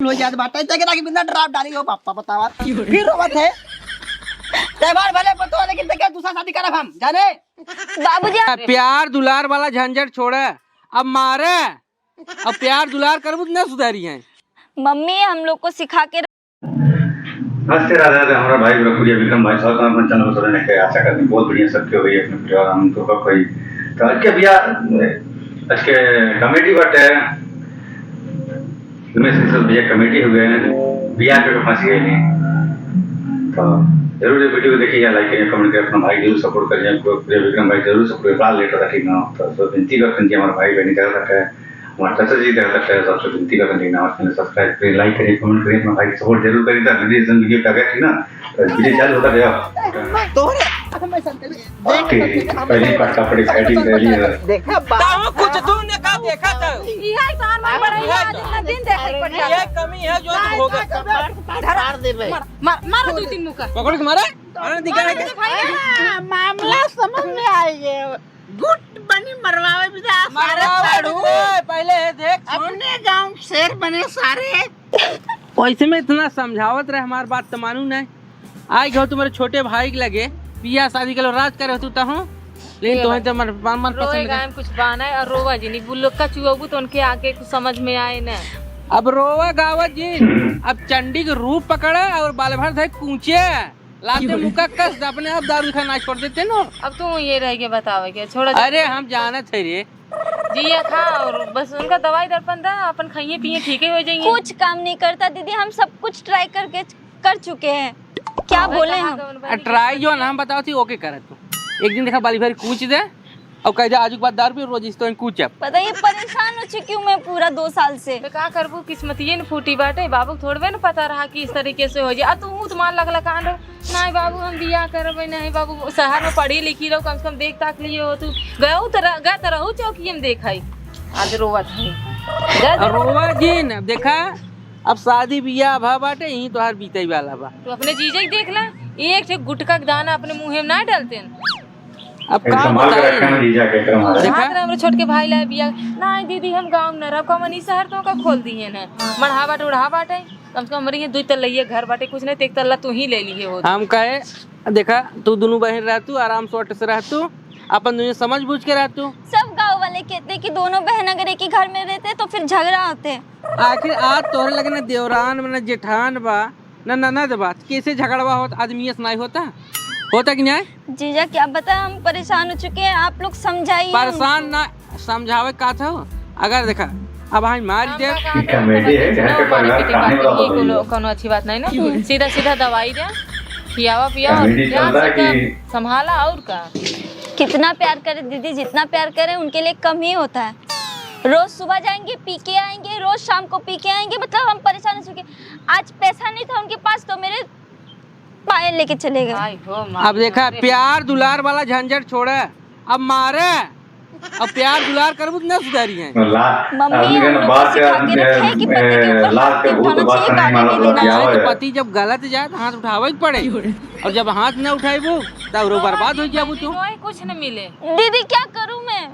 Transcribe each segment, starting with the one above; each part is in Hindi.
हो जात बाटे तेकरा के बिना ड्राफ्ट डाली हो पापा बतावा फिर रोवत है त्योहार भले पतो लेकिन तेके दूसरा शादी करब हम जाने बाबूजी प्यार दुलार वाला झंझट छोड़े अब मारे अब प्यार दुलार करबू न सुधारी है। मम्मी हम लोग को सिखा के नमस्ते राधा राधा हमारा भाई रखुरिया विक्रम भाई साहब अपने चैनल को सुनने के आशा करते हैं बहुत बढ़िया सबके हुई अपने परिवार हम तो कोई तो आज के भैया आज के कमेटी बट है में से भैया कमेटी हो गए भैया पे फंस गए नहीं तो जरूर ये वीडियो को देखिए लाइक करिए कमेंट करिए अपना भाई जरूर सपोर्ट करिए विक्रम भाई जरूर सपोर्ट करिए लेट होता ठीक ना तो विनती करते हैं हमारे भाई बहन कर सकते हैं हमारे चाचा जी कर सकते हैं सबसे विनती करते हैं हमारे चैनल सब्सक्राइब करिए लाइक करिए कमेंट करिए अपना भाई सपोर्ट जरूर करिए तो वीडियो पे गया ठीक ना वीडियो चालू होता गया तोरे मैं संते पहली पार्ट का बड़ी फाइटिंग रही है देखा ताऊ कुछ तूने का देखा था इहाई तार में बड़ी आज इतना दिन देखे पड़ ये कमी है जो तू होगा मार देबे मारो दो तीन मुका पकड़ के मारे अरे दिखा है मामला समझ में आएगा गुट बनी मरवावे बिना सारे मारू पहले देख अपने गांव शेर बने सारे वैसे में इतना समझावत रहे हमार बात तो मानू नहीं आई गो तुम्हारे छोटे भाई के लगे बियाह शादी के लो राज करे तू ता हूं लेकिन तोहे तो मन मन रोए पसंद गायम कुछ बाना है और रोवा जी नहीं बुल्लो का चुआबू तो उनके आके कुछ समझ में आए ना अब रोवा गावत जी अब चंडी के रूप पकड़ा और बाल भर थे कूचे लाते मुका कस अपने आप दारू खाना छोड़ देते ना अब तू ये रह के बतावे के छोड़ा अरे हम जाना थे रे जिया खा और बस उनका दवाई दर्पण दा अपन खाइए पिए ठीक ही हो जाएंगे कुछ काम नहीं करता दीदी हम सब कुछ ट्राई करके कर चुके हैं क्या बोले हम ट्राई जो ना हम बताओ थी ओके करे तू एक दिन देखा बाली भरी कूच दे और कह दे आज के बाद दारू पी रोज इस तो कूच पता ये परेशान हो चुकी हूँ मैं पूरा 2 साल से तो का करबू किस्मत ये न फूटी बाटे बाबू थोड़वे न पता रहा कि इस तरीके से हो जाए तू तुम्हार लगला कहां रहो नहीं बाबू हम बियाह करबे नहीं बाबू शहर में पढ़ी लिखी रहो कम से कम देख ताक लिए हो तू गयो तो रहू चौकी में देखई आज रोवत है रोवा जी न देखा अब शादी बियाह भा बाटे यही तोहार बीते वाला बा तू अपने जीजा ही देख ले एक ठे गुटका के दाना अपने मुंह में ना डालते अब का संभाल के रखना जीजा के क्रम आ देखा हमरे छोट के भाई ला बिया नहीं दीदी हम गांव में रह कमनी शहर तो का खोल दिए ना मढ़ा बाटे उड़ा बाटे कम से कम हमारे ये 2 तल्ला घर बाटे कुछ नहीं एक तल्ला तू ही ले लिए हो हम कहे देखा तू दोनों बहन रह तू आराम से से रह तू अपन दुनिया समझ बूझ के रह तू सब गांव वाले कहते हैं कि दोनों बहन अगर एक ही घर में रहते तो फिर झगड़ा होते हैं आखिर आज तोहरे लगे ना देवरान में ना जेठान बा ना ननद बा कैसे झगड़वा होता आदमी से नहीं होता कि नहीं जीजा क्या बताएं हम परेशान हो चुके हैं आप लोग समझाइए परेशान ना समझावे का था अगर देखा अब हम मार दे कमेटी है घर के परिवार खाने वाला कोनो अच्छी बात नहीं ना सीधा सीधा दवाई दे खियावा पिया कमेटी चल रहा है कि संभाला और का कितना प्यार करे दीदी जितना प्यार करे उनके लिए कम ही होता है रोज सुबह जाएंगे पी के आएंगे रोज शाम को पी के आएंगे मतलब हम परेशान हो चुके आज पैसा नहीं था उनके पास तो मेरे पायल लेके चले गए आई हो अब देखा प्यार दुलार वाला झंझट छोड़े अब मारे अब प्यार दुलार करबू न सुधारी है मम्मी हम लोग को सिखा के रखे हैं कि पति के ऊपर हाथ नहीं उठाना चाहिए गाली नहीं देना चाहिए तो पति जब गलत जाए तो हाथ उठावे पड़े और जब हाथ न उठाइबू तब रो बर्बाद हो जाबू तू रोए कुछ न मिले दीदी क्या करूं मैं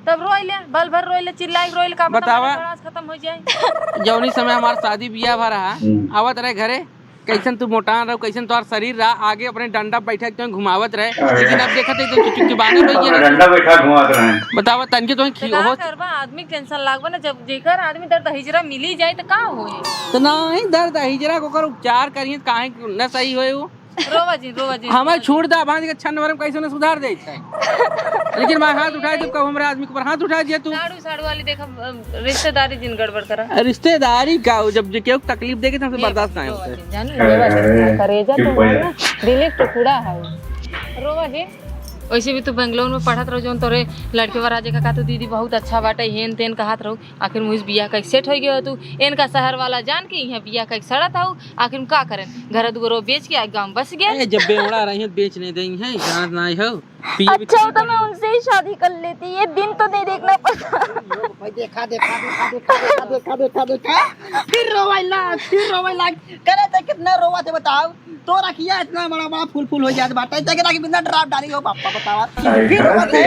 तब रोई ले बल भर रोई ले चिल्लाई रोई ले का बतावा। खत्म हो जाए जौनी समय हमारा शादी बियाह भा रहा आवत रहे घरे कैसन तू मोटान रहो कैसन तुम्हारा शरीर रहा आगे अपने डंडा बैठा के घुमावत रहे लेकिन अब देखा तो चुटकी बाने हो गया डंडा बैठा घुमात रहे बतावा तनके तो का करबा आदमी के टेंशन लागबा ना जब जेकर आदमी दर्द हिजरा मिली जाए तो का होए तो नहीं दर्द हिजरा को कर उपचार करिए काहे न सही होए वो रोवा जी हमें छोड़ दा भांज के 6 नंबर में कैसे न सुधार दे छै लेकिन मैं हाथ उठाए तो कब हमरा आदमी के ऊपर हाथ उठा दिया तू साड़ू वाली देखा रिश्तेदारी जिन गड़बड़ करा रिश्तेदारी का जब जो केहू तकलीफ देके तो हमसे बर्दाश्त नहीं होता जान रोवा जी करेजा तो दिल एक टुकड़ा है रोवा जी वैसे भी तू बेंगलोर में पढ़त रहो जोन तोरे लड़के वाला जगह का तो दीदी बहुत अच्छा बाटे हेन तेन कहत रहो आखिर मुझे बियाह का सेट हो गया तू इनका शहर वाला जान के यहाँ बियाह का सड़त हो आखिर का करें घर दुगरो बेच के गाँव बस गया जब बेवड़ा रही है बेच नहीं देंगे है जानत नहीं हो अच्छा होता मैं उनसे ही शादी कर लेती ये दिन तो नहीं देखना पड़ता देखा फिर रोवाइला करे तो कितना रोवा थे बताओ तो रखिया इतना बड़ा फूल हो जात बाटे तेकरा के बिना ड्राफ्ट डाली हो पापा बतावा फिर रोवत है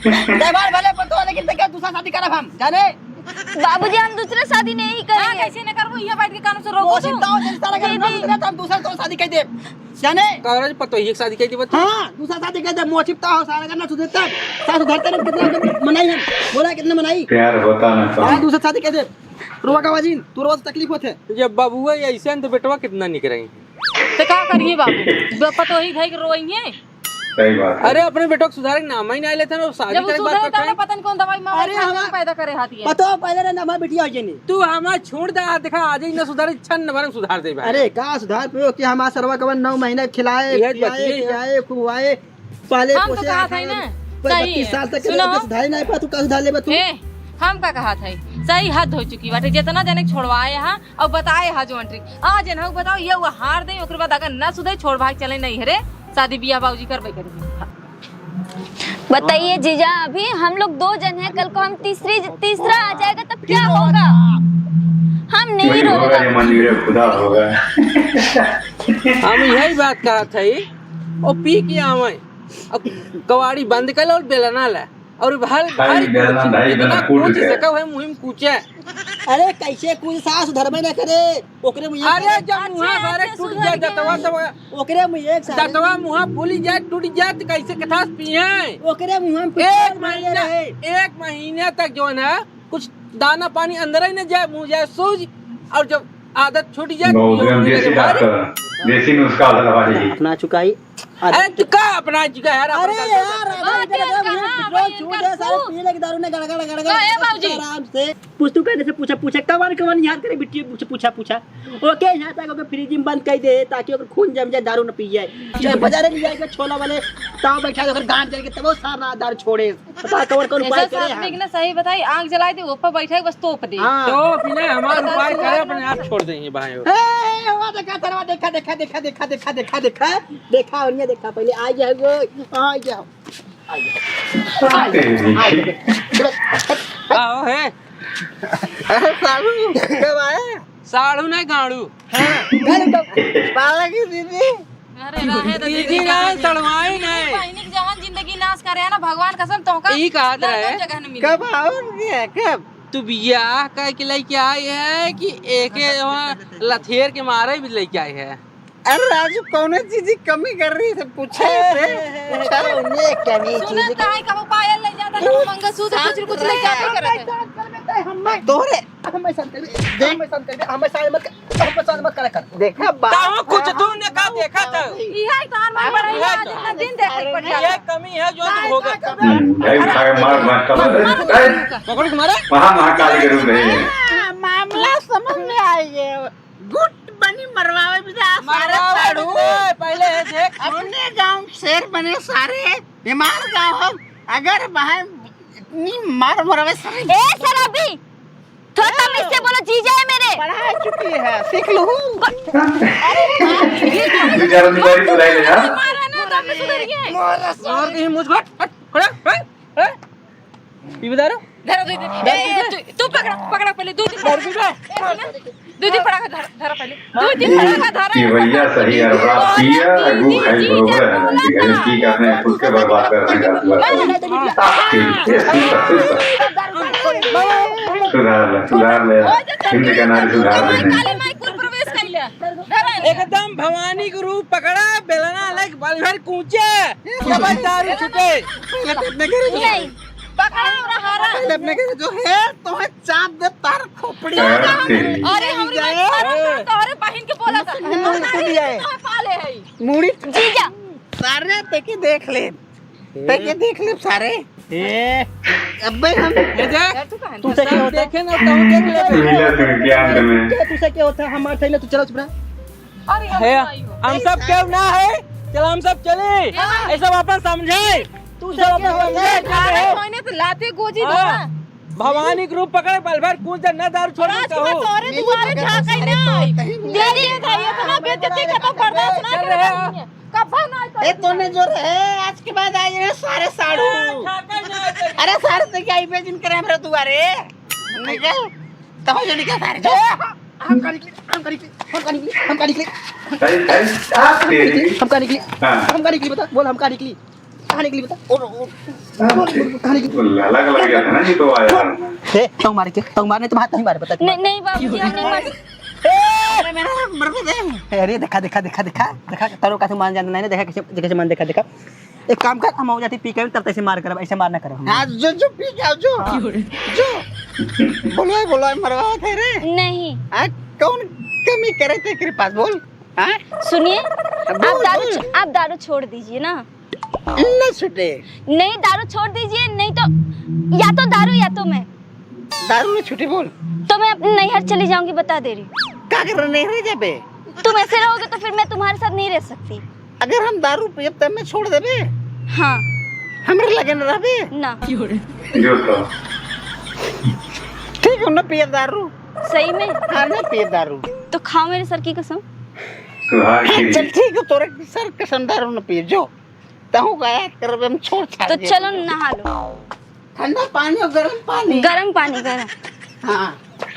त्योहार भले पतो लेकिन तेके दूसरा शादी करब हम जाने बाबूजी हम दूसरा शादी नहीं करेंगे कैसे न करबो यहाँ बैठ रोको वो तो सीधा हो जैसा लगा ना सुधरे तो हम दूसरा तो शादी कर दे जाने कवरेज पतो ही एक शादी कही थी बच्चा हाँ दूसरा शादी कर दे मोचिपता हो सारा करना सुधरे तब साथ उधरते नहीं कितना मनाई हम बोला कितना मनाई प्यार होता ना तो हाँ दूसरा शादी कर दे रोवा का वाजिन तू रोज तकलीफ होते जब बाबू है ऐसे तो बेटवा कितना निक रही तो क्या करिए बाबू पतो ही भाई रोइए सही बात है। अरे अपने बेटो को सुधारे नाम ही ना लेते ना शादी जब वो करे सुधरे बात तब ना करते पता नहीं कौन दवाई माँ अरे हमारा- पैदा करे हाथी है पता पहले ना हमारी बिटिया हो जानी तू हमारा छोड़ दे देखा आज ही ना सुधारे छन भरम सुधार दे भाई अरे का सुधार पे कि हमारा सरवा कवन 9 महीने खिलाए यह पिलाए बचिए है। खिलाए खुआए पाले हम तो पोसे कहा था ही ना, सही 32 है। साल तक सुनो। के सुधार नहीं पा तू का सुधार ले बा तू ए हम का कहा था सही हद हो चुकी बाटे जितना जने छोड़वाए यहाँ और बताए हा जो एंट्री आज ना बताओ ये वो हार दे ओकर बाद अगर ना सुधरे छोड़ भाग चले नहीं हरे शादी बियाह बाबूजी करबे करेंगे बताइए जीजा अभी हम लोग 2 जन हैं कल को हम तीसरा आ जाएगा तब क्या होगा हम नहीं वही होगा रोएगा ये मंदिर खुदा होगा। हम यही बात कहा था और पी के आवे और कवाड़ी बंद कर और बेलना ला और भर भाई बेलना, भाई जितना बेलना कूट कूच के। सका है मुहिम कूचे अरे कैसे कुछ सास धर्म ना करे ओकरे मुझे अरे जब मुहा सारे टूट जाए दतवा सब ओकरे मुझे एक साल दतवा मुहा फूली जाए टूट जाए तो कैसे कथास पिए ओकरे मुंह में एक महीने तक जो है ना कुछ दाना पानी अंदर ही न जाए मुंह जाए सूझ और जब आदत छूट जाए तो बहुत ये होने देसी लगे भारी। डॉक्टर देसी नुस्खा वाला दवाई। अपना चुकाई अरे तू का अपना चुका यार अरे अपन यार हाँ, इधर तेल इधर कहाँ? पेट्रोल भाई, छूट इनका है सारे तू। पीने के दारू ने गड़गड़ गड़गड़ क्या है बाबूजी? आराम से पूछ तू कहने से पूछा कवन कवन याद करे बिट्टी पूछा ओके यहाँ तक ओके फ्रिज में बंद कर दे ताकि ओकर खून जम जाए दारू न पी जाए चाहे बाजारे ले जाएगा छोला वाले ताव बैठा दे ओकर गांठ जल के तब वो सारा दारू छोड़े पता कवन कौन उपाय ऐसा करे साथ में ना सही बताई आग जलाई दे ऊपर बैठे बस तोप दे हां तो बिना हमारा उपाय करे अपने आप छोड़ देंगे भाई ए वो देखा तरवा देखा और ये देखा पहले आ जाओ आ जाओ आओ है सालू कब आए साड़ू नहीं गाड़ू बाला की दीदी अरे रहे तो दीदी नहीं सड़वाई नहीं बहनी की जवान जिंदगी नाश करे है ना भगवान कसम तो का ई कहा रहे जगह न मिली कब आओगे कब तू बियाह कह के लेके आई है कि एक लथेर के मारे भी लेके आई है अरे राजू कौन चीज की कमी कर रही है पूछे पूछा उन्हें कमी सुना चीज काहे का वो पायल ले जाता ना मंगलसूत्र कुछ ले जाते करते हम तोरे हम शांत मत कर देखा ताऊ कुछ तूने का देखा था इहा तार में बड़ाई आज इतना दिन देखे पड़ ये कमी है जो तू होगा भाई उठा के मार मार पकड़ तुम्हारा महाकाली के रूप है। मामला समझ में आई गुट बनी मरवावे भी सारे साड़ू पहले देख अपने गांव शेर बने सारे बीमार गांव हम अगर वहां इतनी मार मरवावे सारे ए शराबी थोड़ा इससे बोलो जीजा है मेरे पढ़ा चुकी है सीख लूं बेचारा निवारी बुलाई ले यार। मारा ना तब में सुधर गए और कहीं मुझ घट खड़ा पी बता रहा धरा दे तू पकड़ा पहले दो दिन पड़ा धरा पहले दो दिन पड़ा धरा ये भैया सही है बात पिया अगू खाई बरोबर है दिखाई की करने खुद के बर्बाद करने का सुधार ले हिंद का नारी सुधार देने काली माई कुल प्रवेश कइले धरा एकदम भवानी के रूप पकड़ा बेलना लाइक बाल भर कूचे सब दारू छुटे नहीं पकड़ा और हारा अपने के जो है तो है चाप दे तार खोपड़ी अरे हमरी बात तोहरे बहन के बोला था तो पाले है मुड़ी जीजा सारे देख ले सारे अबे हम तू से क्या होता देखे ना तो देख ले मिला तुम ज्ञान में तुझसे क्या होता है हमारे थैले तू चलो चुप रह अरे है हम सब क्यों ना है चलो हम सब चले ऐसा वापस समझे तू सब क्या महीने तो लाते गोजी धरा भवानी के रूप पकड़े पल भर कूद न दारू छोड़ने आज कहो मैं तोरे दुआरे झांकाई ना दीदी था ये तो बेइज्जती का तो बर्दाश्त ना कर रही है कब ना ए तूने जो है आज के बाद आए हैं सारे साड़ू अरे सारे तो क्या इमेजिन करे मेरे दुआरे निकल तब जो निकल सारे जो हम का निकली बता बोल हम का निकली कहाँ निकली बता कहाँ निकली अलग अलग गया था ना जी तो आया तंग मारे तो हाथ नहीं मारे बता नहीं बाबूजी हम नहीं मार मर दे। अरे देखा देखा देखा देखा देखा तारो का मान जाना नहीं ना, देखा कैसे कैसे मन देखा देखा। एक काम कर, हम हो जाती पी के तब तैसे मार कर, ऐसे मार ना करो। हां जो जो पी के आओ जो बोलो मरवा थे रे। नहीं कौन कमी करे थे तेरे पास बोल। हां सुनिए, आप दारू छोड़ दीजिए ना। नहीं छूटे, नहीं दारू छोड़ दीजिए, नहीं तो या तो दारू या तो मैं। दारू नहीं छूटी बोल तो मैं अपने नैहर चली जाऊंगी, बता दे रही हूँ। क्या कर रहे नहीं जाबे? तुम ऐसे रहोगे तो फिर मैं तुम्हारे साथ नहीं रह सकती। अगर हम दारू पिए तब मैं छोड़ देबे? हाँ हमरे लगे न रहबे ना। जो तो ठीक है, न पिए दारू। सही में? हाँ न पिए दारू तो खाओ मेरे सर की कसम। सुधार के चल ठीक है, तोरे सर कसम दारू न पिए जो तहु गाया करबे हम छोड़ छाड़। तो चलो नहा लो। ठंडा पानी और गर्म पानी? गरम पानी गरम। हाँ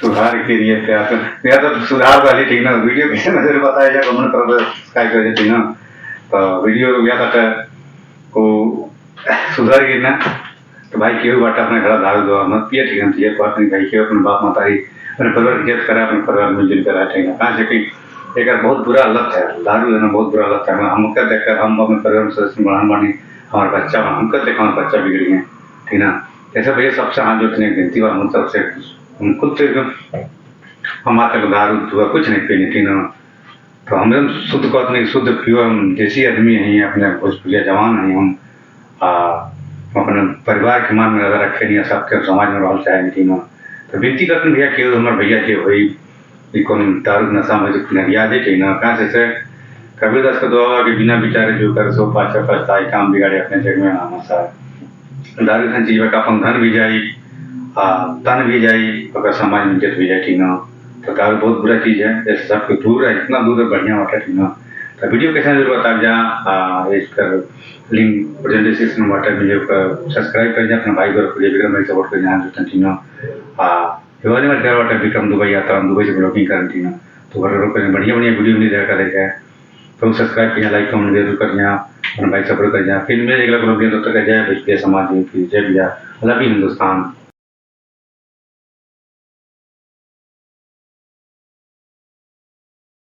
सुधार के लिए या तो सुधार वाली ठीक ना वीडियो कैसे नजर बताया जाए कमेंट कर सब्सक्राइब कर देती ना तो वीडियो या तक को सुधार के ना तो भाई क्यों बाटा अपने घर दारू दो मत पिए ठीक है, ये बात नहीं भाई क्यों अपने बाप मातारी अपने परिवार की इज्जत करा, अपने परिवार मिलजुल कर रहे हैं। कहाँ से कि एक बहुत बुरा लत है दारू है ना, बहुत बुरा लत है। हम कर देखकर हम अपने परिवार में सदस्य बढ़ान बानी हमारे बच्चा हम कर देखा हमारे बच्चा बिगड़ गए ठीक ना। ऐसा भैया सबसे हाथ जोड़ने की गिनती बार हम सबसे हम खुद से हम आते दारू दुआ कुछ नहीं पीनी थी ना। तो हम शुद्ध कहते नहीं, शुद्ध प्योर हम देसी आदमी हैं, अपने भोजपुरिया जवान हैं हम। अपने परिवार के मान में ज़्यादा रखे नहीं, सबके समाज में रहना चाहे नहीं ना। तो विनती करते भैया कि हमारे भैया के हुई कौन दारू नशा में जो याद है ना कहाँ से कबीरदास का दुआ कि बिना विचारे जो कर सो पाचा पछताई काम बिगाड़े अपने जग में नाम सा। दारू खान चीज का अपन धन भी जाई तन भी जाई और समाज में इज्जत भी जाए ठीक ना। तो दारू बहुत बुरा चीज़ है, जैसे सबको दूर है, जितना दूर है बढ़िया होता है ठीक ना। तो वीडियो कैसा जरूर बता जा इसका लिंक प्रेजेंटेशन में वाटर वीडियो का सब्सक्राइब कर जा अपने भाई को विक्रम भाई सपोर्ट कर जान ठीक ना। हिवाली में तेरा वाटर विक्रम दुबई आता हूँ, दुबई से ब्लॉगिंग कर ठीक ना। तो बढ़िया बढ़िया वीडियो नहीं देखा देखा है तो सब्सक्राइब कर लाइक कमेंट जरूर कर जा अपने भाई सपोर्ट कर जा। फिर मेरे अगला ब्लॉग तब तक जय भैया समाज जय भैया, लव यू हिंदुस्तान।